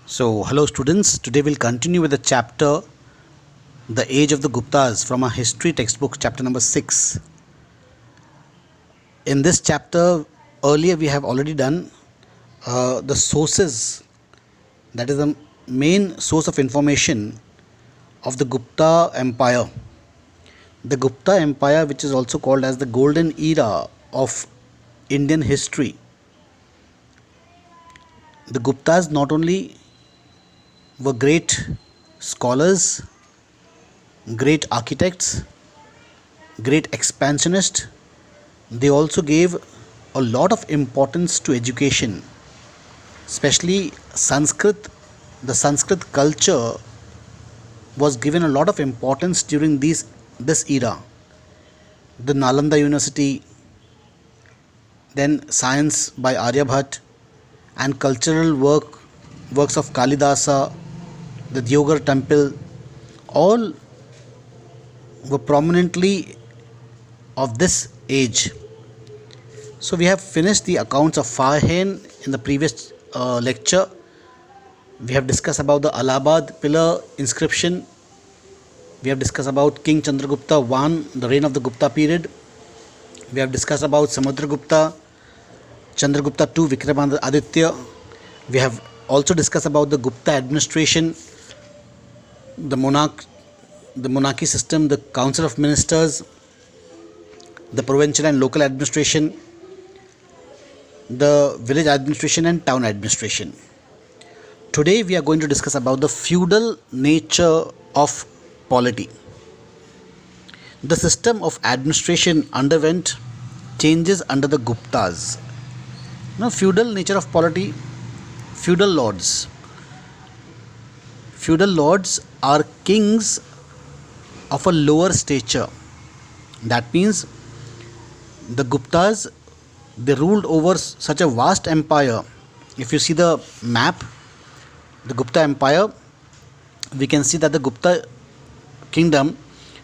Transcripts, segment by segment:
So, hello students. Today we'll continue with the chapter The Age of the Guptas from our history textbook, chapter number 6. In this chapter, earlier we have already done the sources, that is the main source of information of the Gupta Empire. The Gupta Empire, which is also called as the golden era of Indian history. The Guptas not only were great scholars, great architects, great expansionists, they also gave a lot of importance to education, especially Sanskrit. The Sanskrit culture was given a lot of importance during this era. The Nalanda University, then science by Aryabhat, and cultural works of Kalidasa, the Diogar temple, all were prominently of this age. So we have finished the accounts of Farhain in the previous lecture. We have discussed about the Allahabad pillar inscription. We have discussed about King Chandragupta I, the reign of the Gupta period. We have discussed about Samudragupta, Chandragupta II, Vikramaditya. We have also discussed about the Gupta administration, the monarchy system, the council of ministers, the provincial and local administration, the village administration and town administration. Today we are going to discuss about the feudal nature of polity. The system of administration underwent changes under the Guptas. Now, feudal nature of polity, feudal lords. Feudal lords are kings of a lower stature. That means the Guptas, they ruled over such a vast empire. If you see the map, the Gupta Empire, we can see that the Gupta kingdom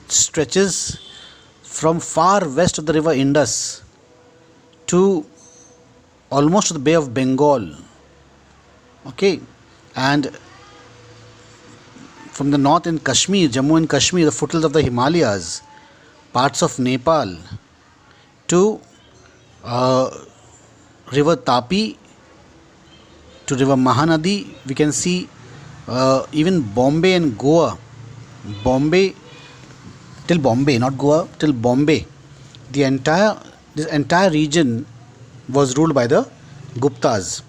stretches from far west of the river Indus to almost to the Bay of Bengal. Okay, and from the north in Kashmir, Jammu and Kashmir, the foothills of the Himalayas, parts of Nepal, to river Tapi, to river Mahanadi. We can see even Bombay and Goa. Bombay, till Bombay, not Goa, till Bombay. This entire region was ruled by the Guptas.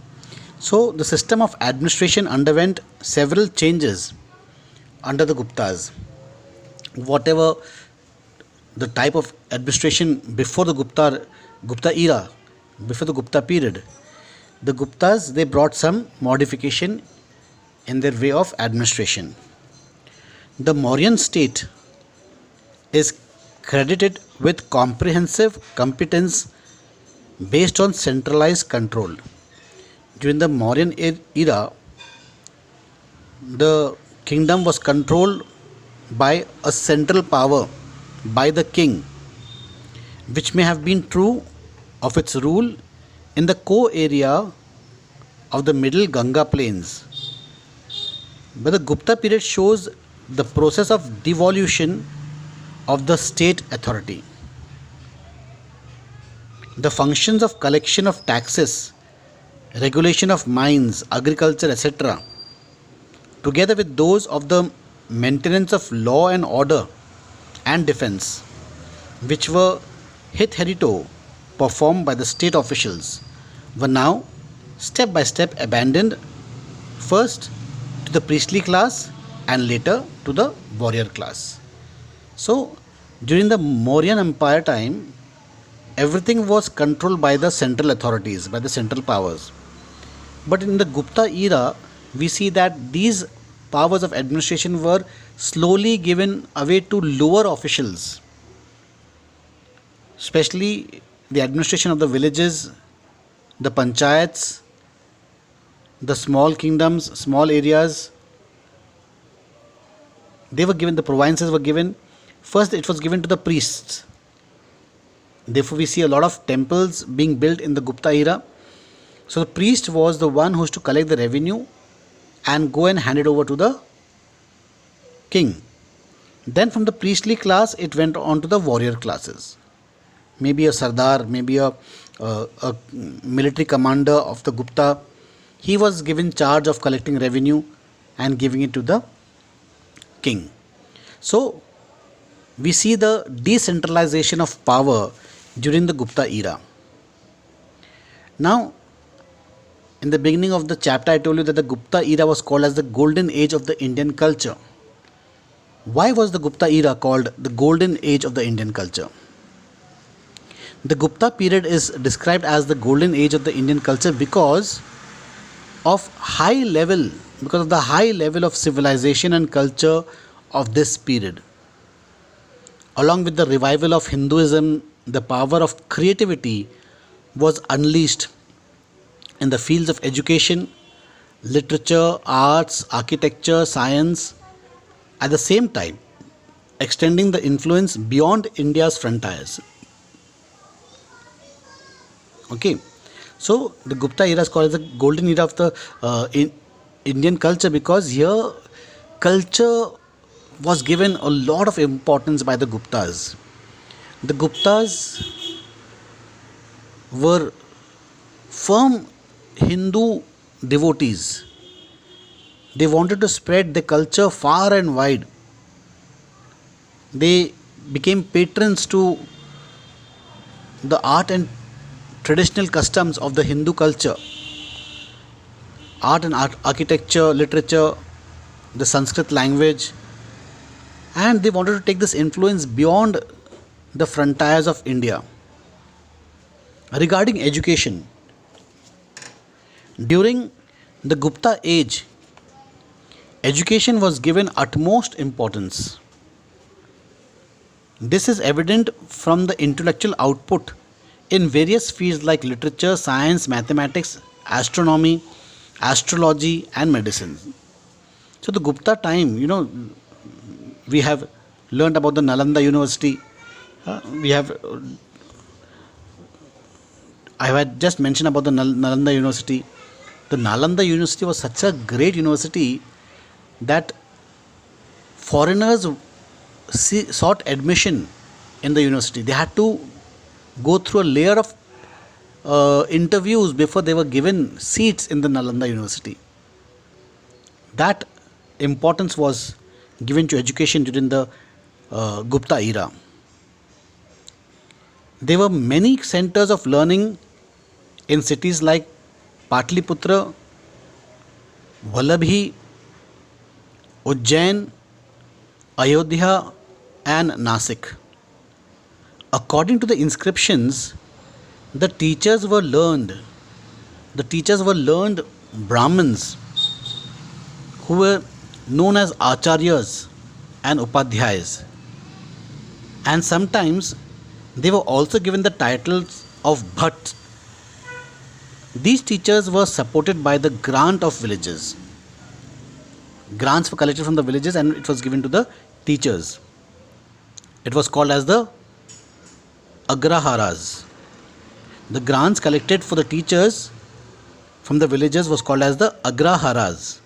So the system of administration underwent several changes under the Guptas. Whatever the type of administration before the Gupta era, before the Gupta period, the Guptas, they brought some modification in their way of administration. The Mauryan state is credited with comprehensive competence based on centralized control. During the Mauryan era, the kingdom was controlled by a central power, by the king, which may have been true of its rule in the core area of the middle Ganga plains. But the Gupta period shows the process of devolution of the state authority. The functions of collection of taxes, regulation of mines, agriculture, etc., together with those of the maintenance of law and order and defense, which were hitherto performed by the state officials, were now step by step abandoned, first to the priestly class and later to the warrior class. So, during the Mauryan Empire time, everything was controlled by the central authorities, by the central powers. But in the Gupta era, we see that these powers of administration were slowly given away to lower officials, especially the administration of the villages, the panchayats, the small kingdoms, small areas. They were given, the provinces were given. First, it was given to the priests. Therefore, we see a lot of temples being built in the Gupta era. So, the priest was the one who was to collect the revenue and go and hand it over to the king. Then from the priestly class, it went on to the warrior classes. Maybe a Sardar, maybe a military commander of the Gupta. He was given charge of collecting revenue and giving it to the king. So we see the decentralization of power during the Gupta era. Now, in the beginning of the chapter, I told you that the Gupta era was called as the golden age of the Indian culture. Why was the Gupta era called the golden age of the Indian culture? The Gupta period is described as the golden age of the Indian culture because of the high level of civilization and culture of this period. Along with the revival of Hinduism, the power of creativity was unleashed in the fields of education, literature, arts, architecture, science, at the same time extending the influence beyond India's frontiers. Okay, so the Gupta era is called the golden era of the Indian culture because here culture was given a lot of importance by the Guptas. The Guptas were firm Hindu devotees. They wanted to spread the culture far and wide. They became patrons to the art and traditional customs of the Hindu culture. Art and architecture, literature, the Sanskrit language, and they wanted to take this influence beyond the frontiers of India. Regarding education, during the Gupta age, education was given utmost importance. This is evident from the intellectual output in various fields like literature, science, mathematics, astronomy, astrology, and medicine. So, the Gupta time, we have learned about the Nalanda University. I had just mentioned about the Nalanda University. The Nalanda University was such a great university that foreigners sought admission in the university. They had to go through a layer of interviews before they were given seats in the Nalanda University. That importance was given to education during the Gupta era. There were many centers of learning in cities like Patliputra, Vallabhi, Ujjain, Ayodhya, and Nasik. According to the inscriptions, the teachers were learned Brahmins who were known as Acharyas and Upadhyayas. And sometimes they were also given the titles of Bhatt. These teachers were supported by the grant of villages. Grants were collected from the villages and it was given to the teachers. It was called as the Agraharas. The grants collected for the teachers from the villages was called as the Agraharas,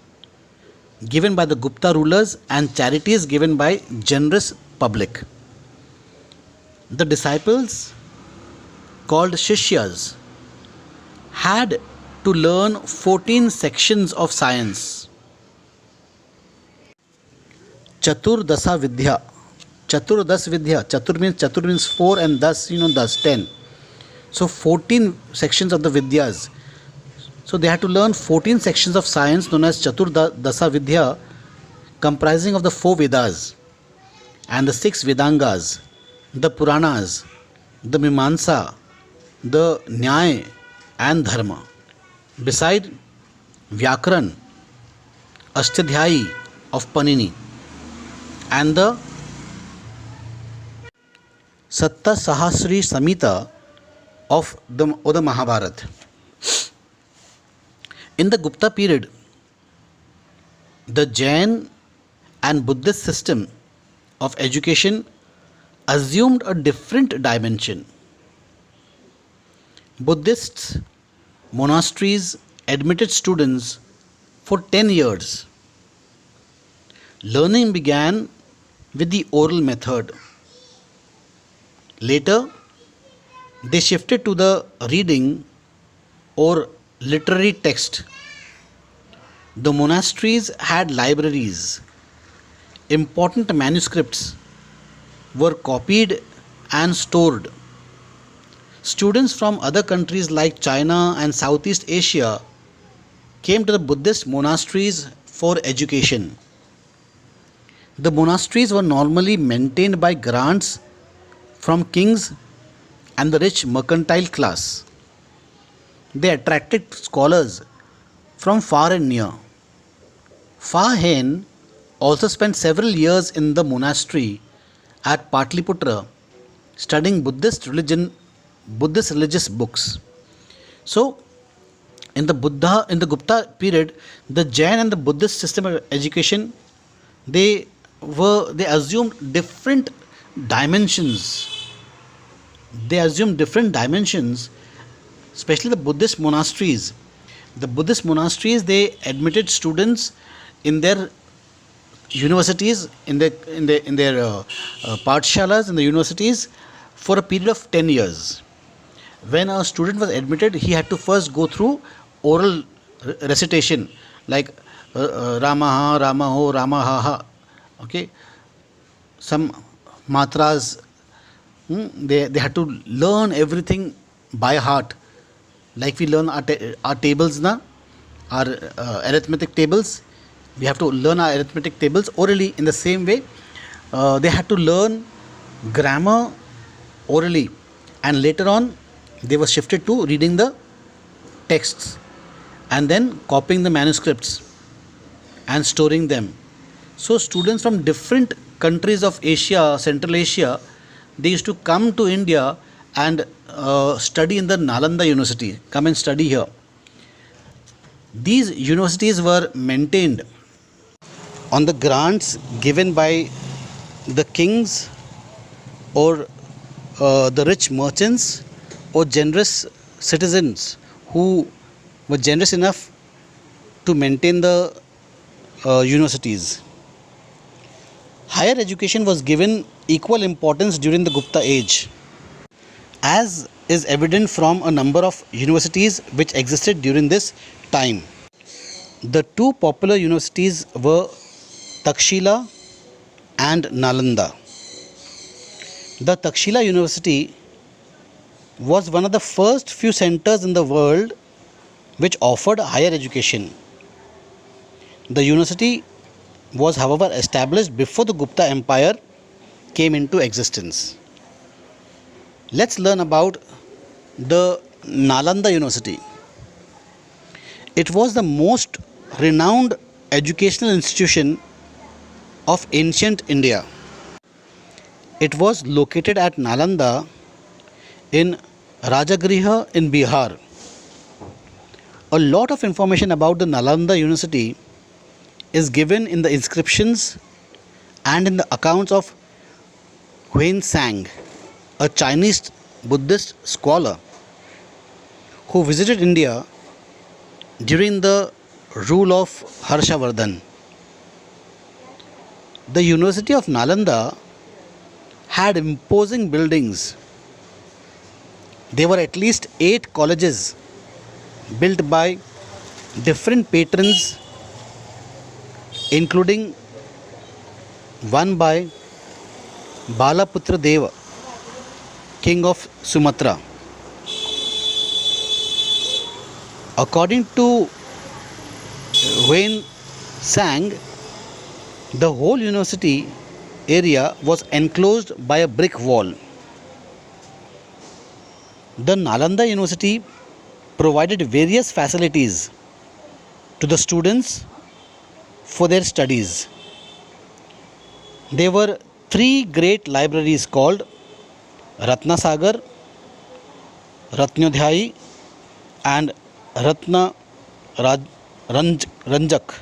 given by the Gupta rulers, and charities given by generous public. The disciples, called Shishyas, had to learn 14 sections of science. Chaturdasa Vidya. Chatur means 4 and das, 10. So 14 sections of the Vidyas. So they had to learn 14 sections of science known as Chaturdasa Vidya, comprising of the 4 Vedas and the 6 Vedangas, the Puranas, the Mimamsa, the Nyaya and Dharma. Beside Vyakaran, Ashtadhyayi of Panini, and the Satta Sahasri Samhita of the Mahabharata. In the Gupta period, the Jain and Buddhist system of education assumed a different dimension. Buddhist monasteries admitted students for 10 years. Learning began with the oral method. Later, they shifted to the reading or literary text. The monasteries had libraries. Important manuscripts were copied and stored. Students from other countries like China and Southeast Asia came to the Buddhist monasteries for education. The monasteries were normally maintained by grants from kings and the rich mercantile class. They attracted scholars from far and near. Fa Hien also spent several years in the monastery at Patliputra studying Buddhist religious books. So, in the Gupta period, the Jain and the Buddhist system of education, they assumed different dimensions. They assumed different dimensions, especially the Buddhist monasteries. The Buddhist monasteries, they admitted students in their universities, in their pathshalas, in the universities, for a period of 10 years. When a student was admitted, he had to first go through oral recitation, like Rama Rama Ho, Rama Ha Ha. Okay, some matras. They had to learn everything by heart, like we learn our tables now, our arithmetic tables. We have to learn our arithmetic tables orally. In the same way, they had to learn grammar orally, and later on they were shifted to reading the texts and then copying the manuscripts and storing them. So students from different countries of Asia, Central Asia, they used to come to India and study in the Nalanda University, come and study here. These universities were maintained on the grants given by the kings or the rich merchants or generous citizens who were generous enough to maintain the universities. Higher education was given equal importance during the Gupta age, as is evident from a number of universities which existed during this time. The two popular universities were Takshila and Nalanda. The Takshila University was one of the first few centers in the world which offered higher education. The university was, however, established before the Gupta Empire came into existence. Let's learn about the Nalanda University. It was the most renowned educational institution of ancient India. It was located at Nalanda in Rajagriha in Bihar. A lot of information about the Nalanda University is given in the inscriptions and in the accounts of Huan Sang, a Chinese Buddhist scholar who visited India during the rule of Harshavardhan. The University of Nalanda had imposing buildings. There were at least 8 colleges built by different patrons, including one by Balaputra Deva, king of Sumatra. According to Huan Sang, the whole university area was enclosed by a brick wall. The Nalanda University provided various facilities to the students for their studies. There were 3 great libraries called Ratnasagar, Ratnodhyayi and Ratna Ranjak.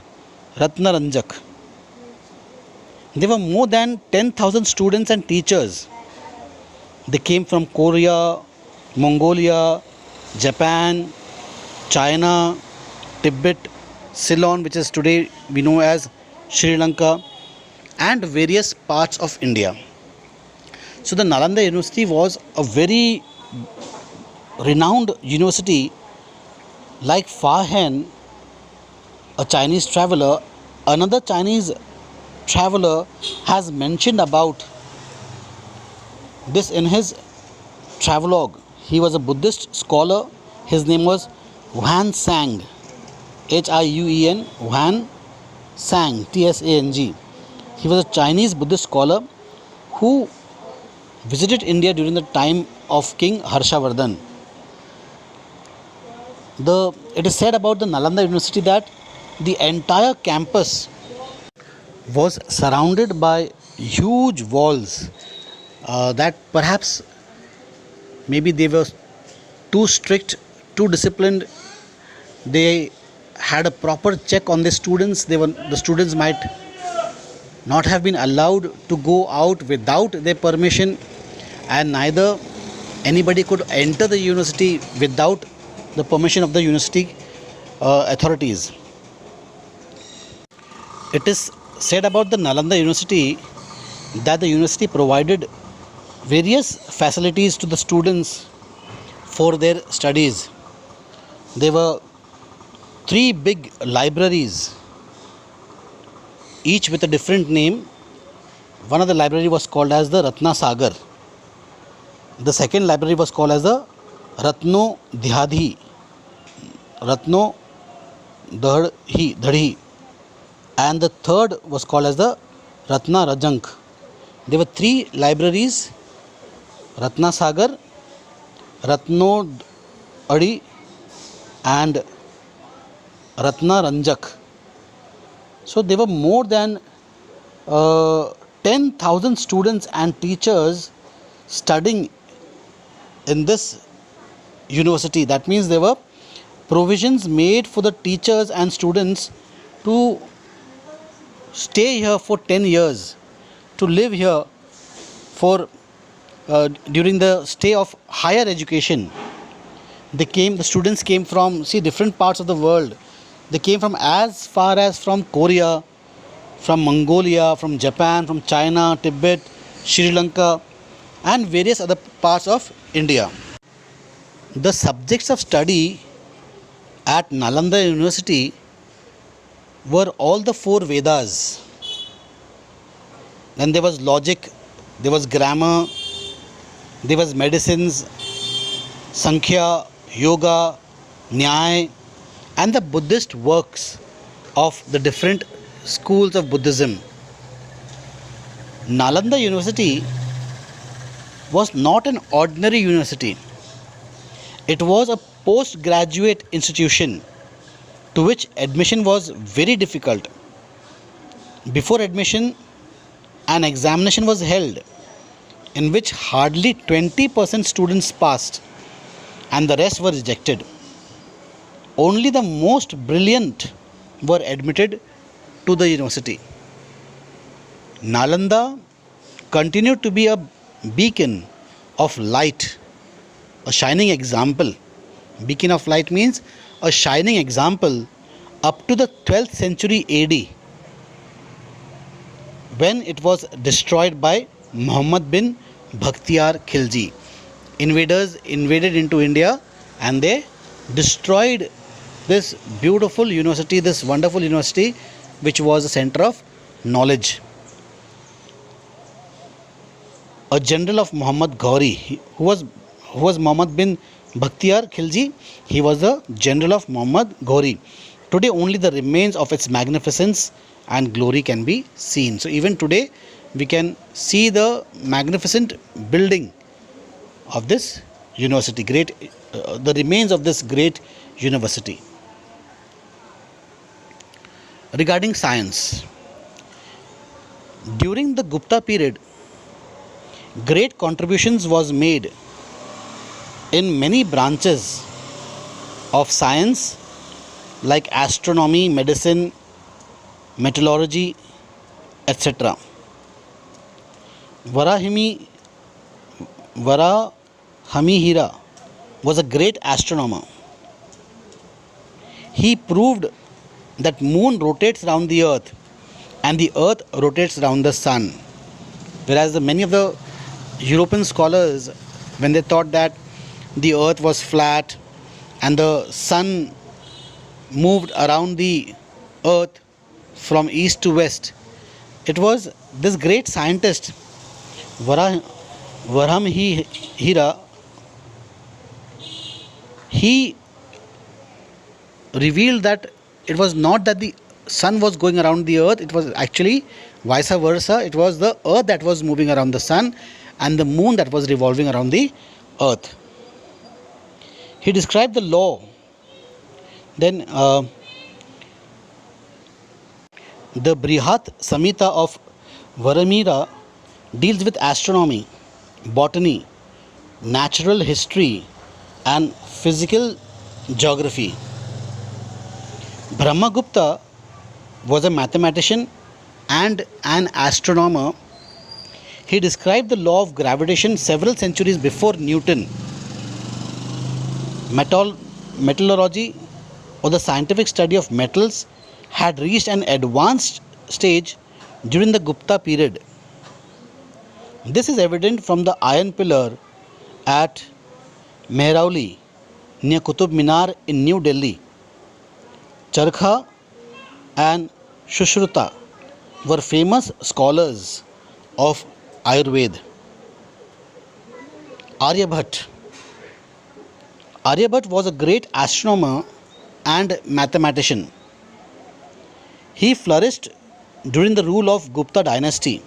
There were more than 10,000 students and teachers. They came from Korea, Mongolia, Japan, China, Tibet Ceylon, which is today we know as Sri Lanka, and various parts of India. So the Nalanda University was a very renowned university. Like Fahen, a Chinese traveler, another Chinese traveler has mentioned about this in his travelogue. He was a Buddhist scholar. His name was Huan Sang, Hiuen, Huan Sang, Tsang. He was a Chinese Buddhist scholar who visited India during the time of King Harshavardhan. It is said about the Nalanda University that the entire campus was surrounded by huge walls, that perhaps maybe they were too strict, too disciplined. They had a proper check on the students. The students might not have been allowed to go out without their permission, and neither anybody could enter the university without the permission of the university authorities. It is said about the Nalanda University that the university provided various facilities to the students for their studies. There were three big libraries, each with a different name. One of the library was called as the Ratna Sagar. The second library was called as the Ratno Dhyadhi, Ratno Dhadhi, and the third was called as the Ratna Rajank. There were three libraries: Ratna Sagar, Ratno Adi, and Ratna Ranjak. So there were more than 10,000 students and teachers studying in this university. That means there were provisions made for the teachers and students to stay here for 10 years, to live here for during the stay of higher education. The students came from different parts of the world. They came from as far as from Korea, from Mongolia, from Japan, from China, Tibet, Sri Lanka, and various other parts of India. The subjects of study at Nalanda University were all the four Vedas. Then there was logic, there was grammar, there was medicines, Sankhya, Yoga, Nyaya, and the Buddhist works of the different schools of Buddhism. Nalanda University was not an ordinary university. It was a postgraduate institution to which admission was very difficult. Before admission, an examination was held in which hardly 20% students passed and the rest were rejected. Only the most brilliant were admitted to the university. Nalanda continued to be a beacon of light, a shining example. Beacon of light means a shining example up to the 12th century AD, when it was destroyed by Muhammad bin Bakhtiyar Khilji. Invaders invaded into India and they destroyed this beautiful university, this wonderful university, which was a center of knowledge. A general of Muhammad Ghori, who was Muhammad bin Bakhtiyar Khilji, he was the general of Muhammad Ghori. Today only the remains of its magnificence and glory can be seen. So even today we can see the magnificent building of this university, the remains of this great university. Regarding science, during the Gupta period, great contributions was made in many branches of science like astronomy, medicine, metallurgy, etc. Varahamihira was a great astronomer. He proved that moon rotates around the earth and the earth rotates around the sun. Whereas many of the European scholars, when they thought that the earth was flat and the sun moved around the earth from east to west, it was this great scientist Varham Hira. He revealed that it was not that the sun was going around the earth, it was actually vice versa. It was the earth that was moving around the sun and the moon that was revolving around the earth. He described the law. Then the Brihat Samhita of Varamira deals with astronomy, botany, natural history, and physical geography. Brahmagupta was a mathematician and an astronomer. He described the law of gravitation several centuries before Newton. Metallurgy, or the scientific study of metals, had reached an advanced stage during the Gupta period. This is evident from the iron pillar at Mehrauli near Qutub Minar in New Delhi. Charkha and Sushruta were famous scholars of Ayurveda. Aryabhat was a great astronomer and mathematician. He flourished during the rule of Gupta dynasty.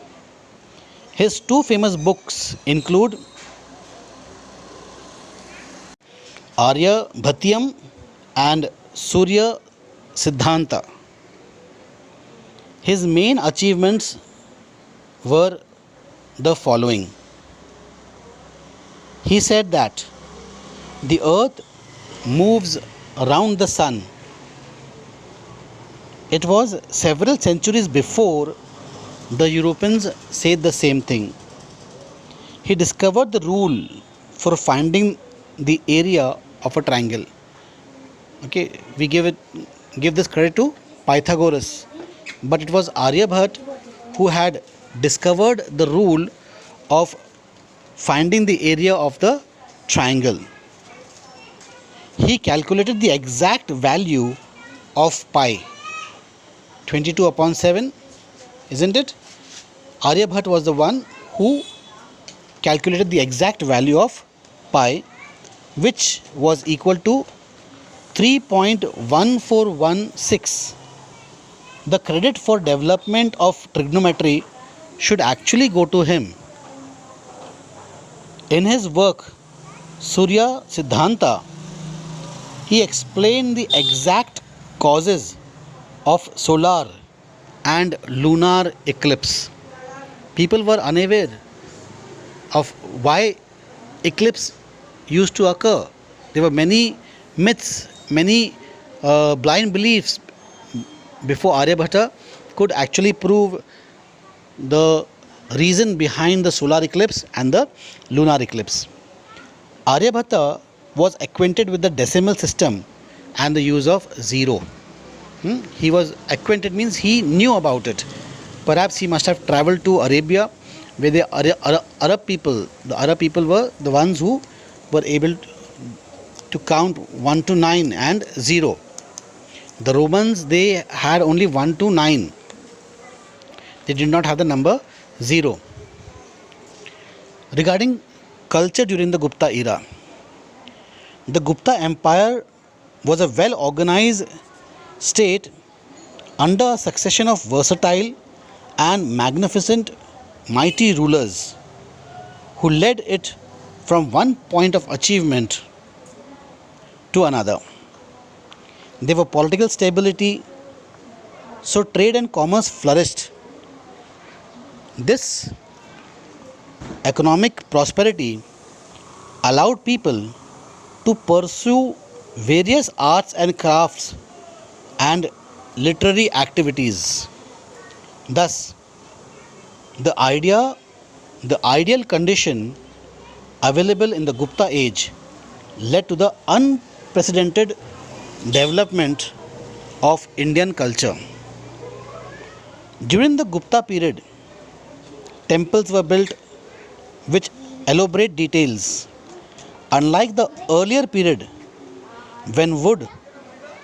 His two famous books include Aryabhatiyam and Surya Siddhanta. His main achievements were the following. He said that the earth moves around the sun. It was several centuries before the Europeans said the same thing. He discovered the rule for finding the area of a triangle. Okay, we give this credit to Pythagoras, but it was Aryabhat who had discovered the rule of finding the area of the triangle. He calculated the exact value of pi, 22 upon 7, isn't it? Aryabhat was the one who calculated the exact value of pi, which was equal to 3.1416. The credit for development of trigonometry should actually go to him. In his work Surya Siddhanta, he explained the exact causes of solar and lunar eclipse. People were unaware of why eclipse used to occur. There were many myths, many blind beliefs before Aryabhata could actually prove the reason behind the solar eclipse and the lunar eclipse. Aryabhata was acquainted with the decimal system and the use of zero. He was acquainted means he knew about it. Perhaps he must have traveled to Arabia, where the Arab people were the ones who were able to count 1 to 9 and 0. The Romans, they had only 1 to 9. They did not have the number 0. Regarding culture during the Gupta era, the Gupta Empire was a well organized state under a succession of versatile and magnificent mighty rulers who led it from one point of achievement to another. There were political stability, so trade and commerce flourished. This economic prosperity allowed people to pursue various arts and crafts and literary activities. Thus, the ideal condition available in the Gupta age led to the unprecedented development of Indian culture. During the Gupta period, temples were built with elaborate details. Unlike the earlier period, when wood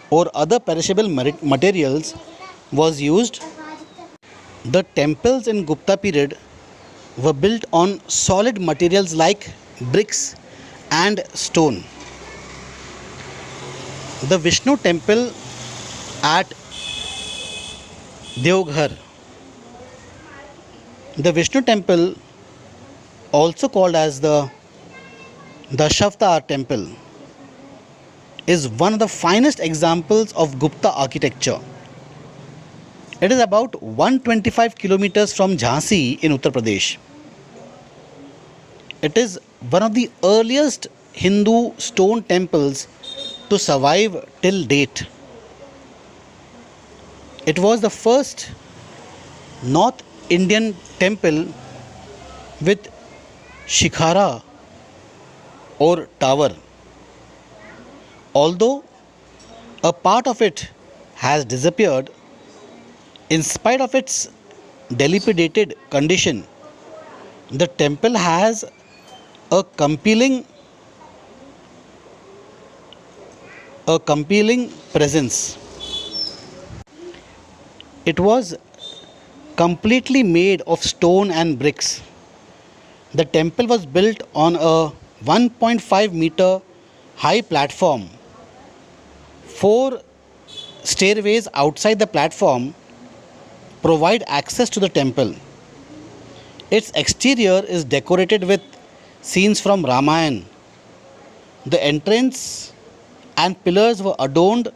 or other perishable materials was used, the temples in Gupta period were built on solid materials like bricks and stone. The Vishnu temple at Deoghar, the Vishnu temple, also called as the Dashavatara temple, is one of the finest examples of Gupta architecture. It is about 125 kilometers from Jhansi in Uttar Pradesh. It is one of the earliest Hindu stone temples to survive till date. It was the first North Indian temple with shikhara or tower. Although a part of it has disappeared, in spite of its dilapidated condition, the temple has a compelling presence. It was completely made of stone and bricks. The temple was built on a 1.5 meter high platform. Four stairways outside the platform provide access to the temple. Its exterior is decorated with scenes from Ramayana. The entrance and pillars were adorned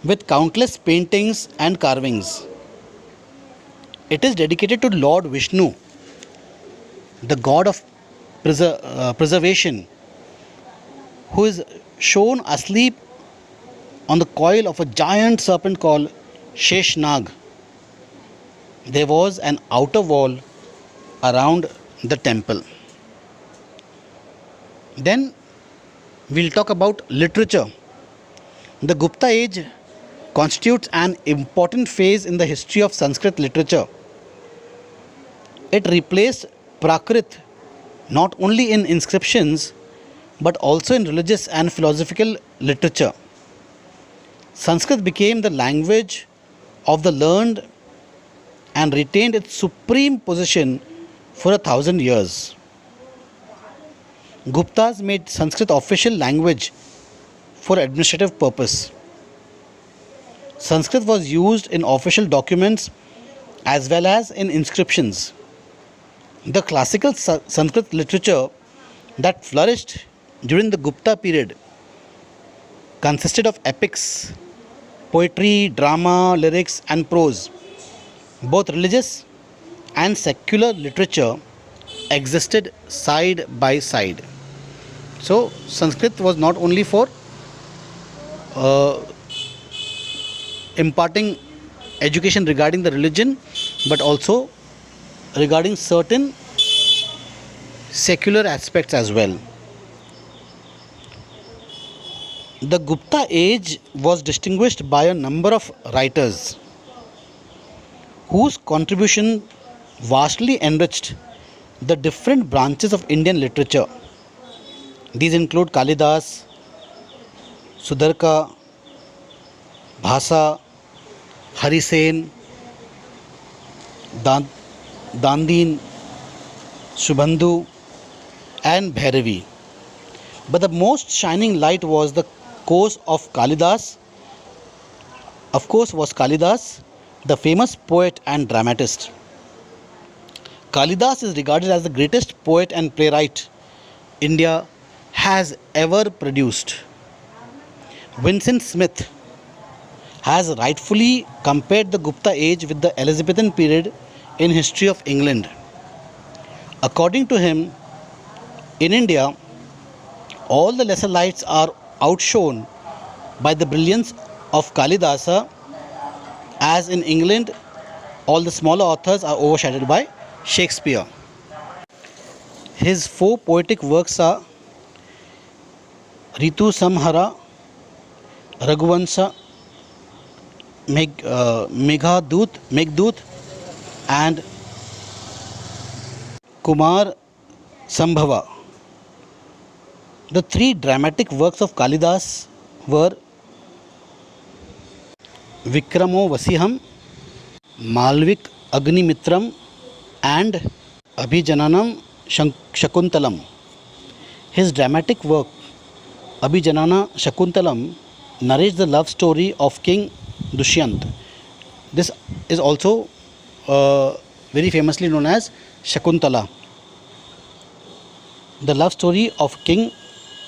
with countless paintings and carvings. It is dedicated to Lord Vishnu, the god of preservation, who is shown asleep on the coil of a giant serpent called Sheshnag. There was an outer wall around the temple. Then we'll talk about literature. The Gupta age constitutes an important phase in the history of Sanskrit literature. It replaced Prakrit not only in inscriptions but also in religious and philosophical literature. Sanskrit became the language of the learned and retained its supreme position for 1,000 years. Guptas made Sanskrit official language for administrative purpose. Sanskrit was used in official documents as well as in inscriptions. The classical Sanskrit literature that flourished during the Gupta period consisted of epics, poetry, drama, lyrics, and prose. Both religious and secular literature existed side by side. So, Sanskrit was not only for imparting education regarding the religion, but also regarding certain secular aspects as well. The Gupta age was distinguished by a number of writers whose contribution vastly enriched the different branches of Indian literature. These include Kalidas, Sudarka, Bhasa, Harisen, Dandin, Subandhu, and Bhairavi. But the most shining light was the course of Kalidas. Of course, was Kalidas, the famous poet and dramatist. Kalidas is regarded as the greatest poet and playwright India has ever produced. Vincent Smith has rightfully compared the Gupta age with the Elizabethan period in history of England. According to him, in India, all the lesser lights are outshone by the brilliance of Kalidasa, as in England, all the smaller authors are overshadowed by Shakespeare. His four poetic works are Ritu Samhara, Raghuvansa, Meghdut and Kumar Sambhava. The three dramatic works of Kalidas were Vikramo Vasiham, Malvik Agnimitram and Abhijananam Shakuntalam. His dramatic work Abhijanana Shakuntalam narrates the love story of King Dushyant. This is also very famously known as Shakuntala. The love story of King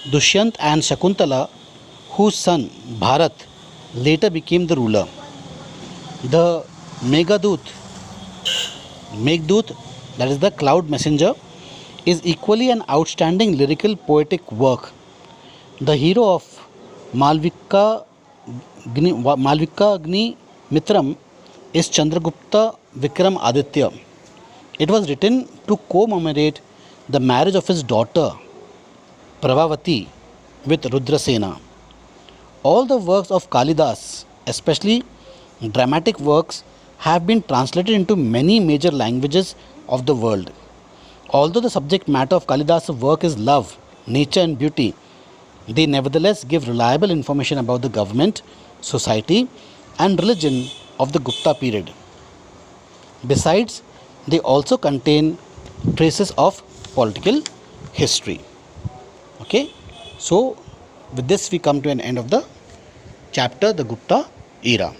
Dushyant and Shakuntala, whose son Bharat later became the ruler. The Meghdut, that is the cloud messenger, is equally an outstanding lyrical poetic work. The hero of Malvika Agni Mitram is Chandragupta Vikram Aditya. It was written to commemorate the marriage of his daughter Pravavati with Rudrasena. All the works of Kalidas, especially dramatic works, have been translated into many major languages of the world. Although the subject matter of Kalidas' work is love, nature and beauty, they nevertheless give reliable information about the government, society and religion of the Gupta period. Besides, they also contain traces of political history. Okay, so with this we come to an end of the chapter, the Gupta era.